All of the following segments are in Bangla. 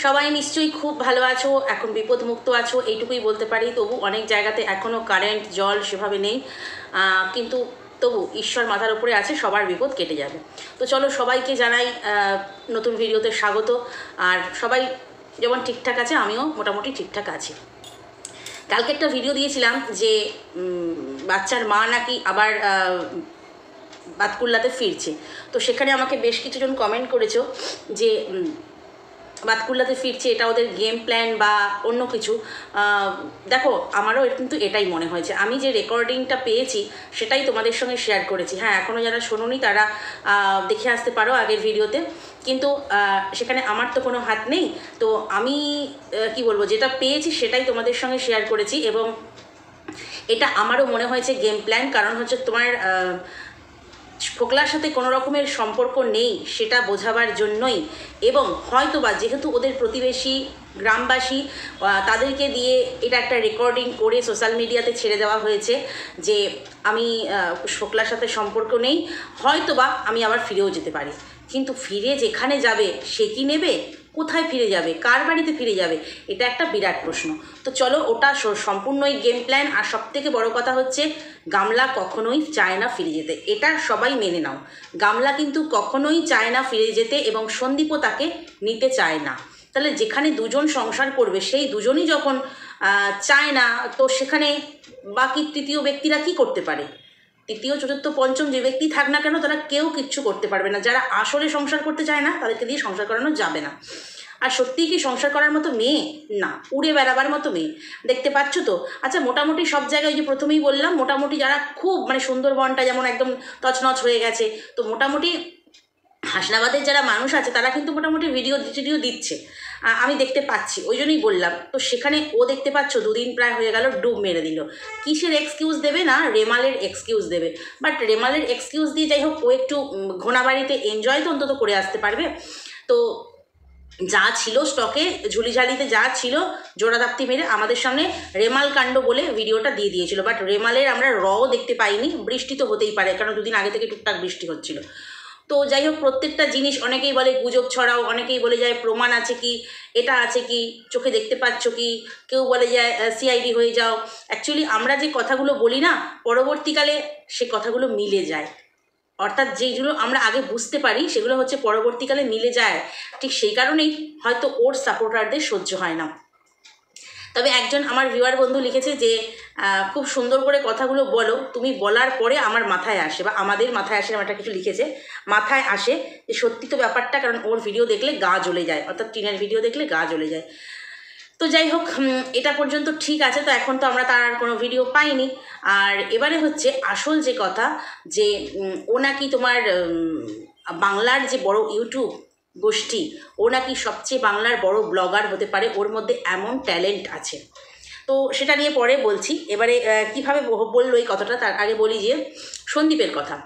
সবাই নিশ্চয়ই খুব ভালো আছো, এখন বিপদমুক্ত আছো এইটুকুই বলতে পারি। তবু অনেক জায়গাতে এখনও কারেন্ট জল সেভাবে নেই, কিন্তু তবু ঈশ্বর মাথার উপরে আছে, সবার বিপদ কেটে যাবে। তো চলো সবাইকে জানাই নতুন ভিডিওতে স্বাগত। আর সবাই যেমন ঠিকঠাক আছে, আমিও মোটামুটি ঠিকঠাক আছি। কালকে একটা ভিডিও দিয়েছিলাম যে বাচ্চার মা নাকি আবার বাতকুল্লাতে ফিরছে। তো সেখানে আমাকে বেশ কিছুজন কমেন্ট করেছো যে বাতকুল্লাতে ফিরছে, এটা ওদের গেম প্ল্যান বা অন্য কিছু। দেখো, আমারও কিন্তু এটাই মনে হয়েছে। আমি যে রেকর্ডিংটা পেয়েছি সেটাই তোমাদের সঙ্গে শেয়ার করেছি। হ্যাঁ, এখনও যারা শোনোনি তারা দেখে আসতে পারো আগের ভিডিওতে, কিন্তু সেখানে আমার তো কোনো হাত নেই। তো আমি কি বলবো, যেটা পেয়েছি সেটাই তোমাদের সঙ্গে শেয়ার করেছি। এবং এটা আমারও মনে হয়েছে গেম প্ল্যান, কারণ হচ্ছে তোমার ফোকলার সাথে কোনো রকমের সম্পর্ক নেই সেটা বোঝাবার জন্যই। এবং হয়তোবা যেহেতু ওদের প্রতিবেশী গ্রামবাসী, তাদেরকে দিয়ে এটা একটা রেকর্ডিং করে সোশ্যাল মিডিয়াতে ছেড়ে দেওয়া হয়েছে যে আমি ফোকলার সাথে সম্পর্ক নেই, হয়তোবা আমি আবার ফিরেও যেতে পারি। কিন্তু ফিরে যেখানে যাবে সে কি নেবে? কোথায় ফিরে যাবে? কার বাড়িতে ফিরে যাবে? এটা একটা বিরাট প্রশ্ন। তো চলো, ওটা সম্পূর্ণই গেম প্ল্যান। আর সবথেকে বড় কথা হচ্ছে, গামলা কখনোই চায় না ফিরে যেতে, এটা সবাই মেনে নাও। গামলা কিন্তু কখনোই চায় না ফিরে যেতে, এবং সন্দীপও তাকে নিতে চায় না। তাহলে যেখানে দুজন সংসার করবে সেই দুজনই যখন চায় না, তো সেখানে বাকি তৃতীয় ব্যক্তিরা কি করতে পারে? তৃতীয়, চতুর্থ, পঞ্চম যে ব্যক্তি থাক না কেন, তারা কেউ কিচ্ছু করতে পারবে না। যারা আসলে সংসার করতে চায় না তাদেরকে দিয়ে সংসার করানো যাবে না। আর সত্যিই কি সংসার করার মতো মেয়ে? না, উড়ে বেড়াবার মতো মেয়ে। দেখতে পাচ্ছ তো। আচ্ছা, মোটামুটি সব জায়গায়, যে প্রথমেই বললাম, মোটামুটি যারা খুব মানে সুন্দরবনটা যেমন একদম তছনছ হয়ে গেছে, তো মোটামুটি হাসনাবাদের যারা মানুষ আছে তারা কিন্তু মোটামুটি ভিডিও দিচ্ছে, আমি দেখতে পাচ্ছি, ওই জন্যই বললাম। তো সেখানে ও দেখতে পাচ্ছ দুদিন প্রায় হয়ে গেল ডুব মেরে দিল। কিসের এক্সকিউজ দেবে? না, রেমালের এক্সকিউজ দেবে। বাট রেমালের এক্সকিউজ দিয়ে যাই হোক, ও একটু ঘোনাবাড়িতে এনজয় তো অন্তত করে আসতে পারবে। তো যা ছিল স্টকে, ঝুলিঝালিতে যা ছিল, জোড়াদাপ্তি মেরে আমাদের সামনে রেমাল কাণ্ড বলে ভিডিওটা দিয়ে দিয়েছিল। বাট রেমালের আমরা রও দেখতে পাইনি। বৃষ্টি তো হতেই পারে, কারণ দুদিন আগে থেকে টুকটাক বৃষ্টি হচ্ছিল। তো যাই হোক, প্রত্যেকটা জিনিস অনেকেই বলে গুজব ছড়াও, অনেকেই বলে যায় প্রমাণ আছে কি, এটা আছে কি, চোখে দেখতে পাচ্ছ কি, কেউ বলে যায় সিআইডি হয়ে যাও। অ্যাকচুয়ালি আমরা যে কথাগুলো বলি না, পরবর্তীকালে সে কথাগুলো মিলে যায়। অর্থাৎ যেগুলো আমরা আগে বুঝতে পারি সেগুলো হচ্ছে পরবর্তীকালে মিলে যায়। ঠিক সেই কারণেই হয়তো ওর সাপোর্টারদের সহ্য হয় না। তবে একজন আমার ভিউয়ার বন্ধু লিখেছে যে খুব সুন্দর করে কথাগুলো বলো, তুমি বলার পরে আমার মাথায় আসে, বা আমাদের মাথায় আসে, একটা কিছু লিখেছে, মাথায় আসে যে সত্যি তো ব্যাপারটা, কারণ ওর ভিডিও দেখলে গা জ্বলে যায়, অর্থাৎ টিনের ভিডিও দেখলে গা জ্বলে যায়। তো যাই হোক, এটা পর্যন্ত ঠিক আছে। তো এখন তো আমরা তার আর কোনো ভিডিও পাইনি। আর এবারে হচ্ছে আসল যে কথা, যে ও নাকি তোমার বাংলার যে বড় ইউটিউব গোষ্ঠী, ও নাকি সবচেয়ে বাংলার বড় ব্লগার হতে পারে, ওর মধ্যে এমন ট্যালেন্ট আছে। তো সেটা নিয়ে পরে বলছি। এবারে কিভাবে বললো এই কথাটা, তার আগে বলি যে সন্দীপের কথা।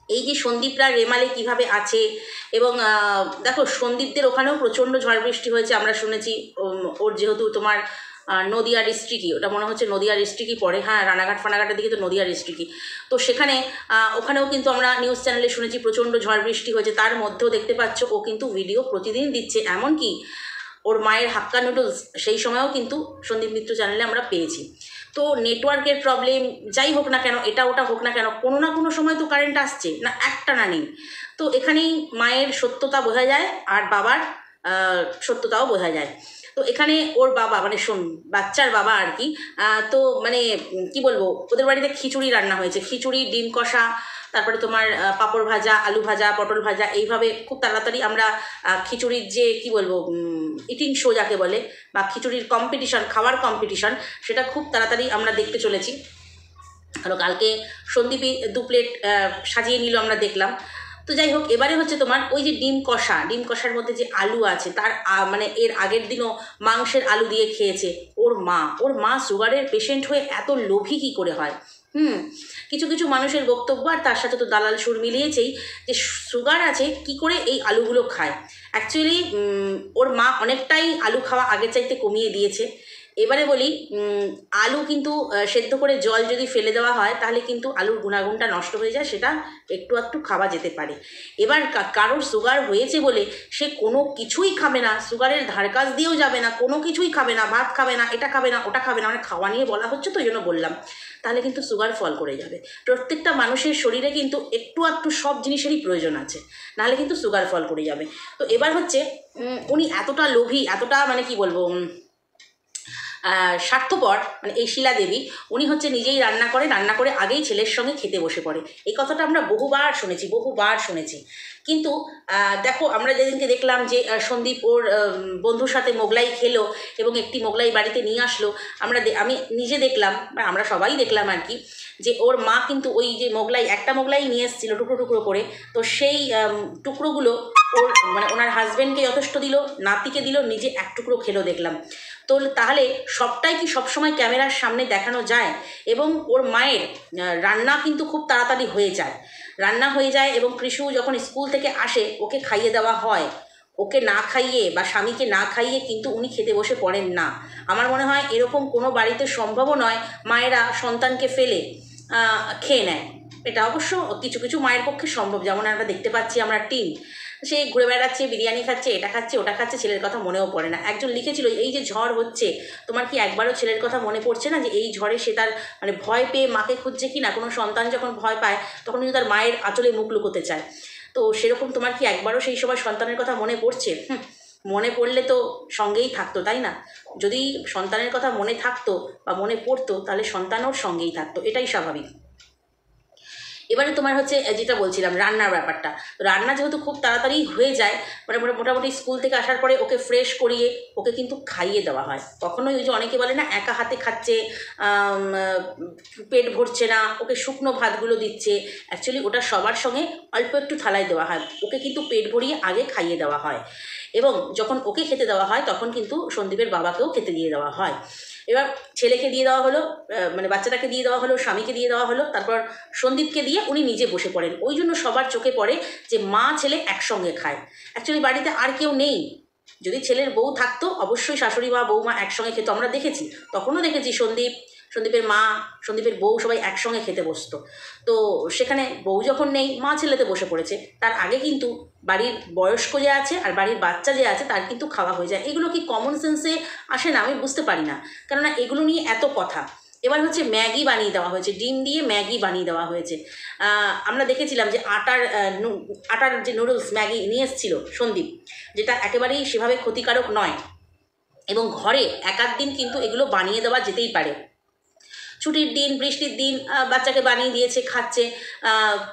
এই যে সন্দীপরা রেমালে কিভাবে আছে, এবং দেখো সন্দীপদের ওখানেও প্রচণ্ড ঝড় বৃষ্টি হয়েছে আমরা শুনেছি। ওর যেহেতু তোমার নদিয়া ডিস্ট্রিক্টই, ওটা মনে হচ্ছে নদিয়া ডিস্ট্রিক্টই পড়ে। হ্যাঁ, রানাঘাট ফানাঘাটের দিকে তো নদিয়া ডিস্ট্রিক্টই। তো সেখানে ওখানেও কিন্তু আমরা নিউজ চ্যানেলে শুনেছি প্রচণ্ড ঝড় বৃষ্টি হয়েছে। তার মধ্যেও দেখতে পাচ্ছ ও কিন্তু ভিডিও প্রতিদিন দিচ্ছে। এমনকি ওর মায়ের হাক্কা নুডলস সেই সময়ও কিন্তু সন্দীপ মিত্র চ্যানেলে আমরা পেয়েছি। তো নেটওয়ার্কের প্রবলেম যাই হোক না কেন, এটা ওটা হোক না কেন, কোনো না কোনো সময় তো কারেন্ট আসছে না, একটা না নেই। তো এখানেই মায়ের সত্যতা বোঝা যায়, আর বাবার সত্যতাও বোঝা যায়। তো এখানে ওর বাবা, মানে বাচ্চার বাবা আর কি, তো মানে কি বলবো, ওদের বাড়িতে খিচুড়ি রান্না হয়েছে, খিচুড়ি, ডিম কষা, তারপরে তোমার পাঁপড় ভাজা, আলু ভাজা, পটল ভাজা, এইভাবে খুব তাড়াতাড়ি আমরা খিচুড়ির যে কি বলবো ইটিং শো যাকে বলে, বা খিচুড়ির কম্পিটিশন, খাওয়ার কম্পিটিশন, সেটা খুব তাড়াতাড়ি আমরা দেখতে চলেছি। কারণ কালকে সন্দীপই 2 প্লেট সাজিয়ে নিল, আমরা দেখলাম। তো যাই হোক, এবারে হচ্ছে তোমার ওই যে ডিম কষার মধ্যে যে আলু আছে, তার মানে এর আগের দিনও মাংসের আলু দিয়ে খেয়েছে ওর মা সুগারের পেশেন্ট হয়ে এত লোভী কী করে হয়? কিছু কিছু মানুষের বক্তব্য, আর তার সাথে তো দালাল সুর মিলিয়েছেই, যে সুগার আছে কি করে এই আলুগুলো খায়। অ্যাকচুয়ালি ওর মা অনেকটাই আলু খাওয়া আগের চাইতে কমিয়ে দিয়েছে, এবারে বলি, আলু কিন্তু সেদ্ধ করে জল যদি ফেলে দেওয়া হয় তাহলে কিন্তু আলুর গুণাগুণটা নষ্ট হয়ে যায়, সেটা একটু একটু খাওয়া যেতে পারে। এবার কারোর সুগার হয়েছে বলে সে কোনো কিছুই খাবে না, সুগারের ধার কাছ দিয়েও যাবে না, কোনো কিছুই খাবে না, ভাত খাবে না, এটা খাবে না, ওটা খাবে না, মানে খাওয়া নিয়ে বলা হচ্ছে তো ওই জন্য বললাম, তাহলে কিন্তু সুগার ফল করে যাবে। প্রত্যেকটা মানুষের শরীরে কিন্তু একটু একটু সব জিনিসেরই প্রয়োজন আছে, নাহলে কিন্তু সুগার ফল করে যাবে। তো এবার হচ্ছে উনি এতটা লোভী, এতটা মানে কি বলবো স্বার্থপর, মানে এই শিলা দেবী, উনি হচ্ছে নিজেই রান্না করে আগেই ছেলের সঙ্গে খেতে বসে পড়ে। এই কথাটা আমরা বহুবার শুনেছি। কিন্তু দেখো, আমরা যেদিনকে দেখলাম যে সন্দীপ ওর বন্ধুর সাথে মোগলাই খেলো এবং একটি মোগলাই বাড়িতে নিয়ে আসলো, আমি নিজে দেখলাম, আমরা সবাই দেখলাম আর কি, যে ওর মা কিন্তু ওই যে একটা মোগলাই নিয়ে এসেছিলো টুকরো টুকরো করে, তো সেই টুকরোগুলো ওর মানে ওনার হাজব্যান্ডকে যথেষ্ট দিল, নাতিকে দিল, নিজে এক টুকরো খেলো দেখলাম। তো তাহলে সবটাই কি সবসময় ক্যামেরার সামনে দেখানো যায়? এবং ওর মায়ের রান্না কিন্তু খুব তাড়াতাড়ি রান্না হয়ে যায় এবং কৃষু যখন স্কুল থেকে আসে ওকে খাইয়ে দেওয়া হয়। ওকে না খাইয়ে বা স্বামীকে না খাইয়ে কিন্তু উনি খেতে বসে পড়েন না। আমার মনে হয় এরকম কোনো বাড়িতে সম্ভবও নয় মায়েরা সন্তানকে ফেলে খেয়ে নেয়। এটা অবশ্য কিছু কিছু মায়ের পক্ষে সম্ভব, যেমন আমরা দেখতে পাচ্ছি আমরা টিম, সে ঘুরে বেড়াচ্ছে, বিরিয়ানি খাচ্ছে, এটা খাচ্ছে, ওটা খাচ্ছে, ছেলের কথা মনেও পড়ে না। একজন লিখেছিল, এই যে ঝড় হচ্ছে, তোমার কি একবারও ছেলের কথা মনে পড়ছে না যে এই ঝড়ে সে তার মানে ভয় পেয়ে মাকে খুঁজছে কি না? কোনো সন্তান যখন ভয় পায় তখন কিন্তু তার মায়ের আঁচলে মুখ লুকোতে চায়। তো সেরকম তোমার কি একবারও সেই সময় সন্তানের কথা মনে পড়ছে? মনে পড়লে তো সঙ্গেই থাকতো, তাই না? যদি সন্তানের কথা মনে থাকতো বা মনে পড়তো তাহলে সন্তানও সঙ্গেই থাকতো, এটাই স্বাভাবিক। এবারে তোমার হচ্ছে যেটা বলছিলাম রান্নার ব্যাপারটা, রান্না যেহেতু খুব তাড়াতাড়ি হয়ে যায়, মানে মোটামুটি স্কুল থেকে আসার পরে ওকে ফ্রেশ করিয়ে ওকে কিন্তু খাইয়ে দেওয়া হয়। কখনোই ওই যে অনেকে বলে না একা হাতে খাচ্ছে, পেট ভরছে না, ওকে শুকনো ভাতগুলো দিচ্ছে, অ্যাকচুয়ালি ওটা সবার সঙ্গে অল্প একটু থালায় দেওয়া হয়, ওকে কিন্তু পেট ভরিয়ে আগে খাইয়ে দেওয়া হয়। এবং যখন ওকে খেতে দেওয়া হয় তখন কিন্তু সন্দীপের বাবাকেও খেতে দিয়ে দেওয়া হয়। এবার ছেলেকে দিয়ে দেওয়া হলো, মানে বাচ্চাটাকে দিয়ে দেওয়া হলো, স্বামীকে দিয়ে দেওয়া হলো, তারপর সন্দীপকে দিয়ে উনি নিজে বসে পড়েন। ওই জন্য সবার চোখে পড়ে যে মা ছেলে একসঙ্গে খায়। অ্যাকচুয়ালি বাড়িতে আর কেউ নেই, যদি ছেলের বউ থাকতো অবশ্যই শাশুড়ি মা বৌমা একসঙ্গে খেতো, আমরা দেখেছি, তখনও দেখেছি সন্দীপের মা, সন্দীপের বউ সবাই একসঙ্গে খেতে বসতো। তো সেখানে বউ যখন নেই, মা ছেলেতে বসে পড়েছে, তার আগে কিন্তু বাড়ির বয়স্ক যে আছে আর বাড়ির বাচ্চা যে আছে তার কিন্তু খাওয়া হয়ে যায়। এগুলো কি কমন সেন্সে আসে না? আমি বুঝতে পারি না, কেননা এগুলো নিয়ে এত কথা। এবার হচ্ছে ম্যাগি বানিয়ে দেওয়া হয়েছে, ডিম দিয়ে ম্যাগি বানিয়ে দেওয়া হয়েছে। আমরা দেখেছিলাম যে আটার যে নুডলস ম্যাগি নিয়ে এসেছিল সন্দীপ, যেটা একেবারেই সেভাবে ক্ষতিকারক নয়, এবং ঘরে এক আধ দিন কিন্তু এগুলো বানিয়ে দেওয়া যেতেই পারে। ছুটির দিন, বৃষ্টির দিন বাচ্চাকে বানিয়ে দিয়েছে, খাচ্ছে,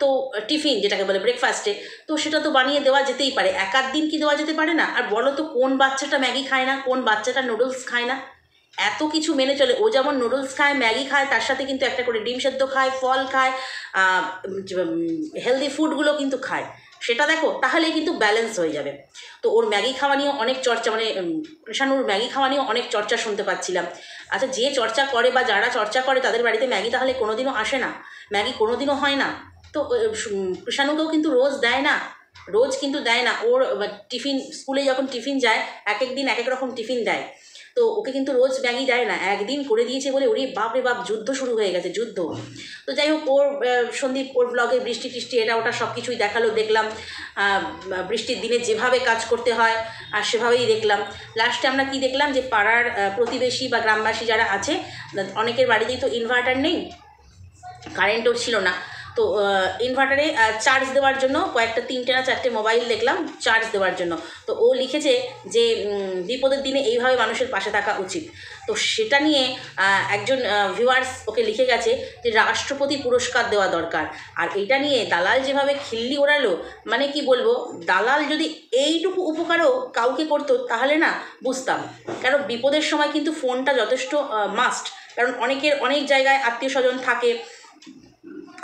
তো টিফিন যেটাকে বলে ব্রেকফাস্টে, তো সেটা তো বানিয়ে দেওয়া যেতেই পারে, এক আধ দিন কি দেওয়া যেতে পারে না? আর বলো তো কোন বাচ্চাটা ম্যাগি খায় না, কোন বাচ্চাটা নুডলস খায় না? এত কিছু মেনে চলে, ও যেমন নুডলস খায়, ম্যাগি খায়, তার সাথে কিন্তু একটা করে ডিম সেদ্ধ খায়, ফল খায়, হেলদি ফুডগুলো কিন্তু খায়, সেটা দেখো, তাহলে কিন্তু ব্যালেন্স হয়ে যাবে। তো ওর ম্যাগি খাওয়া নিয়েও অনেক চর্চা, মানে কৃষাণুর ম্যাগি খাওয়া নিয়েও অনেক চর্চা শুনতে পাচ্ছিলাম। আচ্ছা, যে চর্চা করে বা যারা চর্চা করে তাদের বাড়িতে ম্যাগি তাহলে কোনোদিনও আসে না, ম্যাগি কোনোদিনও হয় না? তো কৃষাণুকেও কিন্তু রোজ দেয় না, রোজ কিন্তু দেয় না। ওর টিফিন, স্কুলে যখন টিফিন যায় এক এক দিন এক এক রকম টিফিন দেয়, তো ওকে কিন্তু রোজ ম্যাগি দেয় না, একদিন করে দিয়েছে বলে ওরে বাপরে বাপ, যুদ্ধ শুরু হয়ে গেছে, যুদ্ধ। তো যাই হোক, ওর সন্দীপ ওর ব্লগে বৃষ্টি টিষ্টি এটা ওটা সব কিছুই দেখালো, দেখলাম বৃষ্টির দিনে যেভাবে কাজ করতে হয় আর সেভাবেই দেখলাম। লাস্টে আমরা কি দেখলাম, যে পাড়ার প্রতিবেশী বা গ্রামবাসী যারা আছে, অনেকের বাড়িতেই তো ইনভার্টার নেই, কারেন্টও ছিল না, তো ইনভার্টারে চার্জ দেওয়ার জন্য কয়েকটা 3টে না 4টে মোবাইল দেখলাম চার্জ দেওয়ার জন্য। তো ও লিখেছে যে বিপদের দিনে এইভাবে মানুষের পাশে থাকা উচিত। তো সেটা নিয়ে একজন ভিউয়ার্স ওকে লিখে গেছে যে রাষ্ট্রপতি পুরস্কার দেওয়া দরকার। আর এটা নিয়ে দালাল যেভাবে খিল্লি ওড়ালো, মানে কি বলবো, দালাল যদি এইটুকু উপকারও কাউকে করতো তাহলে না বুঝতাম। কারণ বিপদের সময় কিন্তু ফোনটা যথেষ্ট মাস্ট, কারণ অনেকের অনেক জায়গায় আত্মীয় স্বজন থাকে,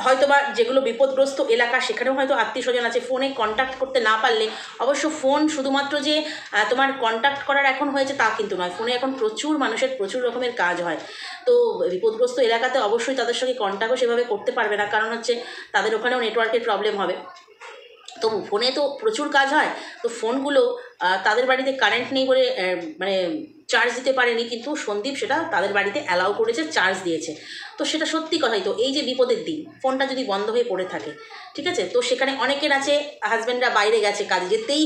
হয়তোবা যেগুলো বিপদগ্রস্ত এলাকা সেখানেও হয়তো আত্মীয় স্বজন আছে, ফোনে কন্ট্যাক্ট করতে না পারলে, অবশ্য ফোন শুধুমাত্র যে তোমার কন্ট্যাক্ট করার এখন হয়েছে তা কিন্তু নয়, ফোনে এখন প্রচুর মানুষের প্রচুর রকমের কাজ হয়। তো বিপদগ্রস্ত এলাকাতে অবশ্যই তাদের সঙ্গে কন্ট্যাক্টও সেভাবে করতে পারবে না, কারণ হচ্ছে তাদের ওখানেও নেটওয়ার্কের প্রবলেম হবে। তো ফোনে তো প্রচুর কাজ হয়, তো ফোনগুলো তাদের বাড়িতে কারেন্ট নেই বলে মানে চার্জ দিতে পারেনি, কিন্তু সন্দীপ সেটা তাদের বাড়িতে অ্যালাউ করেছে, চার্জ দিয়েছে। তো সেটা সত্যি কথাই। তো এই যে বিপদের দিন, ফোনটা যদি বন্ধ হয়ে পড়ে থাকে, ঠিক আছে, তো সেখানে অনেকের আছে হাজব্যান্ডরা বাইরে গেছে কাজে, যেতেই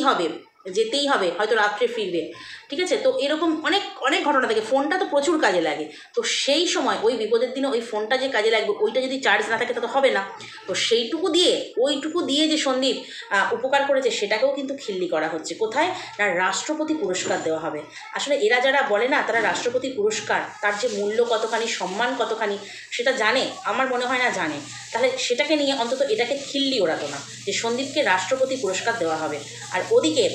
হবে, হয়তো রাত্রে ফিরবে, ঠিক আছে, তো এরকম অনেক অনেক ঘটনা থাকে। ফোনটা তো প্রচুর কাজে লাগে। তো সেই সময় ওই বিপদের দিনে ওই ফোনটা যে কাজে লাগবে, ওইটা যদি চার্জ না থাকে তা তো হবে না। তো ওইটুকু দিয়ে যে সন্দীপ উপকার করেছে, সেটাকেও কিন্তু খিল্লি করা হচ্ছে। কোথায় না, রাষ্ট্রপতি পুরস্কার দেওয়া হবে। আসলে এরা যারা বলে না তারা রাষ্ট্রপতি পুরস্কার, তার যে মূল্য কতখানি, সম্মান কতখানি, সেটা জানে? আমার মনে হয় না জানে। তাহলে সেটাকে নিয়ে অন্তত এটাকে খিল্লি ওড়াতো না যে সন্দীপকে রাষ্ট্রপতি পুরস্কার দেওয়া হবে। আর ওদিকে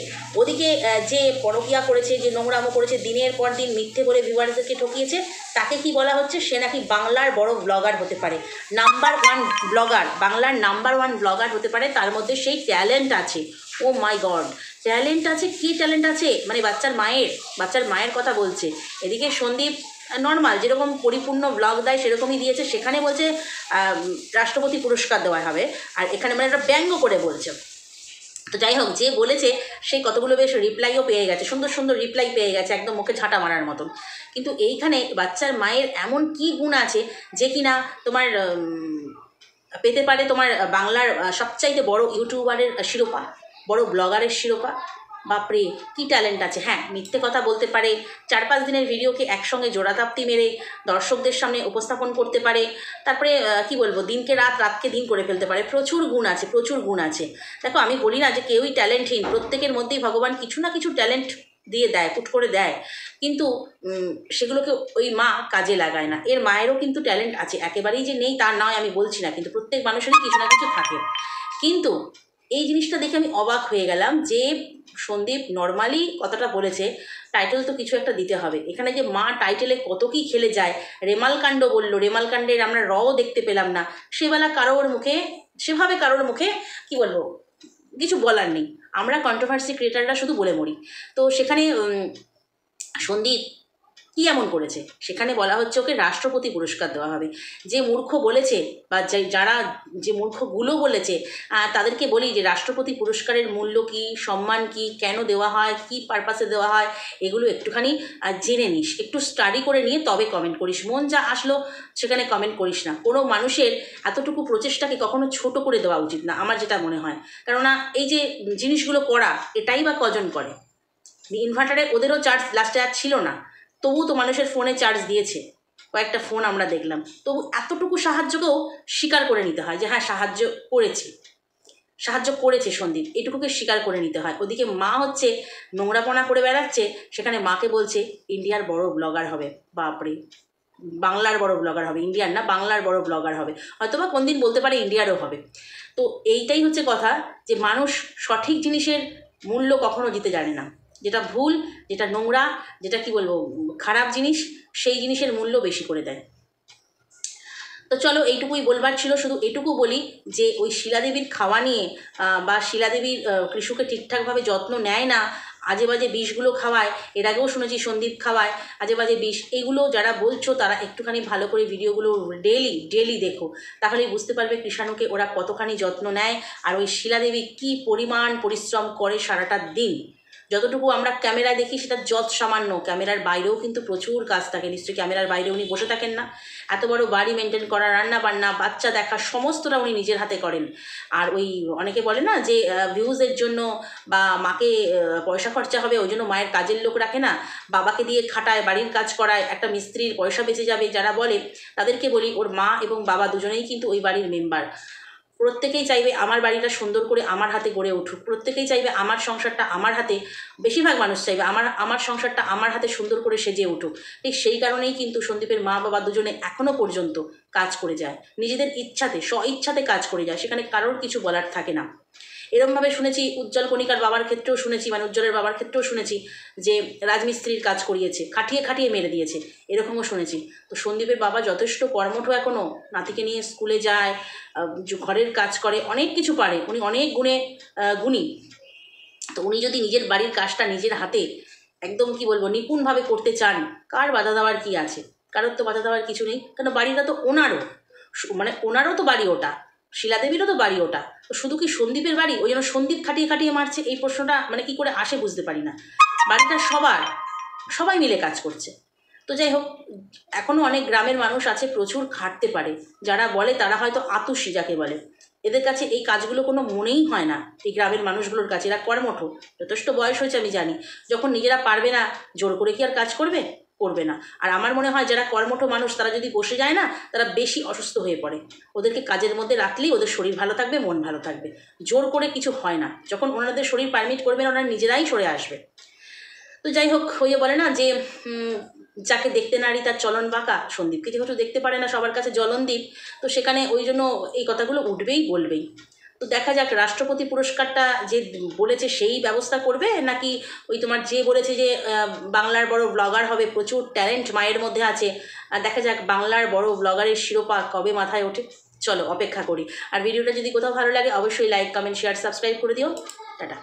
যে পরকীয়া করেছে, যে নোংরামো করেছে, দিনের পর দিন মিথ্যে বলে ভিউয়ার্সদেরকে ঠকিয়েছে, তাকে কি বলা হচ্ছে? সে নাকি বাংলার বড় ব্লগার হতে পারে, নাম্বার 1 ব্লগার, বাংলার নাম্বার 1 ব্লগার হতে পারে। তার মধ্যে সেই ট্যালেন্ট আছে। ও মাই গড, ট্যালেন্ট আছে! কী ট্যালেন্ট আছে? মানে বাচ্চার মায়ের কথা বলছে। এদিকে সন্দীপ নর্মাল যেরকম পরিপূর্ণ ব্লগ দেয় সেরকমই দিয়েছে, সেখানে বলছে রাষ্ট্রপতি পুরস্কার দেওয়া হবে, আর এখানে মানে একটা ব্যঙ্গ করে বলছে। তো যাই হোক, যে বলেছে সেই কতগুলো বেশ রিপ্লাইও পেয়ে গেছে, সুন্দর সুন্দর রিপ্লাই পেয়ে গেছে, একদম মুখে ঝাঁটা মারার মতন। কিন্তু এইখানে বাচ্চার মায়ের এমন কি গুণ আছে যে কিনা তোমার পেতে পারে তোমার বাংলার সবচাইতে বড় ইউটিউবারের শিরোপা, বড় ব্লগারের শিরোপা? বাপরে, কি ট্যালেন্ট আছে! হ্যাঁ, মিথ্যে কথা বলতে পারে, 4-5 দিনের ভিডিওকে একসঙ্গে জোড়াতাপ্তি মেরে দর্শকদের সামনে উপস্থাপন করতে পারে, তারপরে কি বলবো, দিনকে রাত, রাতকে দিন করে ফেলতে পারে। প্রচুর গুণ আছে। দেখো, আমি বলি না যে কেউই ট্যালেন্টহীন, প্রত্যেকের মধ্যেই ভগবান কিছু না কিছু ট্যালেন্ট দিয়ে দেয়, পুট করে দেয়, কিন্তু সেগুলোকে ওই মা কাজে লাগায় না। এর মায়েরও কিন্তু ট্যালেন্ট আছে, একেবারেই যে নেই তার নয় আমি বলছি না, কিন্তু প্রত্যেক মানুষেরই কিছু না কিছু থাকে। কিন্তু এই জিনিসটা দেখে আমি অবাক হয়ে গেলাম যে সন্দীপ নর্মালি কথাটা বলেছে, টাইটেল তো কিছু একটা দিতে হবে। এখানে যে মা টাইটেলে কত কি খেলে যায়, রেমালকাণ্ড বললো, রেমালকাণ্ডের আমরা রও দেখতে পেলাম না, সেবেলা সেভাবে কারোর মুখে কি বলবো, কিছু বলার নেই। আমরা কন্ট্রোভার্সি ক্রিয়েটাররা শুধু বলে মরি। তো সেখানে সন্দীপ কি এমন করেছে? সেখানে বলা হচ্ছে ওকে রাষ্ট্রপতি পুরস্কার দেওয়া হবে। যে মূর্খ বলেছে, বা যে মূর্খগুলো বলেছে, তাদেরকে বলি যে রাষ্ট্রপতি পুরস্কারের মূল্য কি, সম্মান কি, কেন দেওয়া হয়, কি পারপাসে দেওয়া হয়, এগুলো একটুখানি জেনে নিস, একটু স্টাডি করে নিয়ে তবে কমেন্ট করিস। মন যা আসলো সেখানে কমেন্ট করিস না। কোনো মানুষের এতটুকু প্রচেষ্টাকে কখনো ছোট করে দেওয়া উচিত না, আমার যেটা মনে হয়। কেননা এই যে জিনিসগুলো করা, এটাই বা কজন করে? ইনভার্টারে ওদেরও চার্জ লাস্টে আর ছিল না, তবু তো মানুষের ফোনে চার্জ দিয়েছে, কয়েকটা ফোন আমরা দেখলাম। তবু এতটুকু সাহায্যকেও স্বীকার করে নিতে হয় যে হ্যাঁ, সাহায্য করেছে সন্দীপ, এটুকুকে স্বীকার করে নিতে হয়। ওদিকে মা হচ্ছে নোংরাপনা করে বেড়াচ্ছে, সেখানে মাকে বলছে ইন্ডিয়ার বড় ব্লগার হবে। বাপরে, বাংলার বড় ব্লগার হবে, ইন্ডিয়ার না, বাংলার বড় ব্লগার হবে। হয়তোবা কোনদিন বলতে পারে ইন্ডিয়ারও হবে। তো এইটাই হচ্ছে কথা, যে মানুষ সঠিক জিনিসের মূল্য কখনো দিতে জানে না। যেটা ভুল, যেটা নোংরা, যেটা কি বলবো, খারাপ জিনিস, সেই জিনিসের মূল্য বেশি করে দেয়। তো চলো, এইটুকুই বলবার ছিল। শুধু এটুকু বলি যে ওই শিলাদেবীর খাওয়া নিয়ে, বা শিলাদেবীর কৃষুকে ঠিকঠাকভাবে যত্ন নেয় না, আজে বাজে বিষগুলো খাওয়ায়, এর আগেও শুনেছি সন্দীপ খাওয়ায় আজে বাজে বিষ, এগুলো যারা বলছো তারা একটুখানি ভালো করে ভিডিওগুলো ডেলি দেখো, তাহলেই বুঝতে পারবে কৃষাণুকে ওরা কতখানি যত্ন নেয়, আর ওই শিলাদেবী কী পরিমাণ পরিশ্রম করে সারাটা দিন। যতটুকু আমরা ক্যামেরায় দেখি সেটা সামান্য, ক্যামেরার বাইরেও কিন্তু প্রচুর কাজ থাকে। নিশ্চয়ই ক্যামেরার বাইরে উনি বসে থাকেন না? এত বড় বাড়ি মেনটেন করা, রান্না বান্না, বাচ্চা দেখা, সমস্তটা উনি নিজের হাতে করেন। আর ওই অনেকে বলে না যে ভিউজের জন্য বা মাকে পয়সা খরচা হবে ওই জন্য মায়ের কাজের লোক রাখে না, বাবাকে দিয়ে খাটায়, বাড়ির কাজ করায়, একটা মিস্ত্রির পয়সা বেঁচে যাবে যারা বলে, তাদেরকে বলি ওর মা এবং বাবা দুজনেই কিন্তু ওই বাড়ির মেম্বার। প্রত্যেকেই চাইবে আমার বাড়িটা সুন্দর করে আমার হাতে গড়ে উঠুক, প্রত্যেকেই চাইবে আমার সংসারটা আমার হাতে, বেশিরভাগ মানুষ চাইবে আমার সংসারটা আমার হাতে সুন্দর করে সেজে উঠুক। ঠিক সেই কারণেই কিন্তু সন্দীপের মা বাবা দুজনে এখনও পর্যন্ত কাজ করে যায়, নিজেদের ইচ্ছাতে, স্বইচ্ছাতে কাজ করে যায়, সেখানে কারোর কিছু বলার থাকে না। এরমভাবে শুনেছি উজ্জ্বল কণিকার বাবার ক্ষেত্রেও শুনেছি, মানে উজ্জ্বলের বাবার ক্ষেত্রেও শুনেছি যে রাজমিস্ত্রির কাজ করিয়েছে, খাটিয়ে মেরে দিয়েছে, এরকমও শুনেছি। তো সন্দীপের বাবা যথেষ্ট কর্মঠ এখনও, নাতিকে নিয়ে স্কুলে যায়, ঘরের কাজ করে, অনেক কিছু পারে, উনি অনেক গুণী। তো উনি যদি নিজের বাড়ির কাজটা নিজের হাতে একদম কি বলবো নিপুণভাবে করতে চান, কার বাধা দেওয়ার কি আছে? কারোর তো বাধা দেওয়ার কিছু নেই, কেন বাড়িটা তো ওনারও, মানে ওনারও তো বাড়ি ওটা, শিলাদেবীরও তো বাড়ি ওটা, তো শুধু কি সন্দীপের বাড়ি? ওই জন্য সন্দীপ খাটিয়ে খাটিয়ে মারছে, এই প্রশ্নটা মানে কি করে আসে বুঝতে পারি না। বাড়িটা সবার, সবাই মিলে কাজ করছে। তো যাই হোক, এখনও অনেক গ্রামের মানুষ আছে প্রচুর খাটতে পারে, যারা বলে তারা হয়তো আতুষী যাকে বলে, এদের কাছে এই কাজগুলো কোনো মনেই হয় না। এই গ্রামের মানুষগুলোর কাছে এরা কর্মঠ, যথেষ্ট বয়স হয়েছে আমি জানি, যখন নিজেরা পারবে না জোর করে কি আর কাজ করবে? করবে না। আর আমার মনে হয় যারা কর্মঠ মানুষ তারা যদি বসে যায় না, তারা বেশি অসুস্থ হয়ে পড়ে। ওদেরকে কাজের মধ্যে রাখলেই ওদের শরীর ভালো থাকবে, মন ভালো থাকবে। জোর করে কিছু হয় না, যখন ওনাদের শরীর পারমিট করবে না ওনারা নিজেরাই সরে আসবে। তো যাই হোক, হয়ে বলে না যে যাকে দেখতে নারী তার চলন বাঁকা, সন্দীপকে যেহেতু দেখতে পারে না সবার কাছে জলনদীপ, তো সেখানে ওই জন্য এই কথাগুলো উঠবেই বলবেই। তো দেখা যাক রাষ্ট্রপতি পুরস্কারটা যে বলেছে সেই ব্যবস্থা করবে, নাকি ওই তোমার যে বলেছে যে বাংলার বড় ব্লগার হবে, প্রচুর ট্যালেন্ট মায়ের মধ্যে আছে, দেখা যাক বাংলার বড় ব্লগারের শিরোপা কবে মাথায় ওঠে। চলো অপেক্ষা করি। আর ভিডিওটা যদি কোথাও ভালো লাগে অবশ্যই লাইক, কমেন্ট, শেয়ার, সাবস্ক্রাইব করে দিও। টাটা।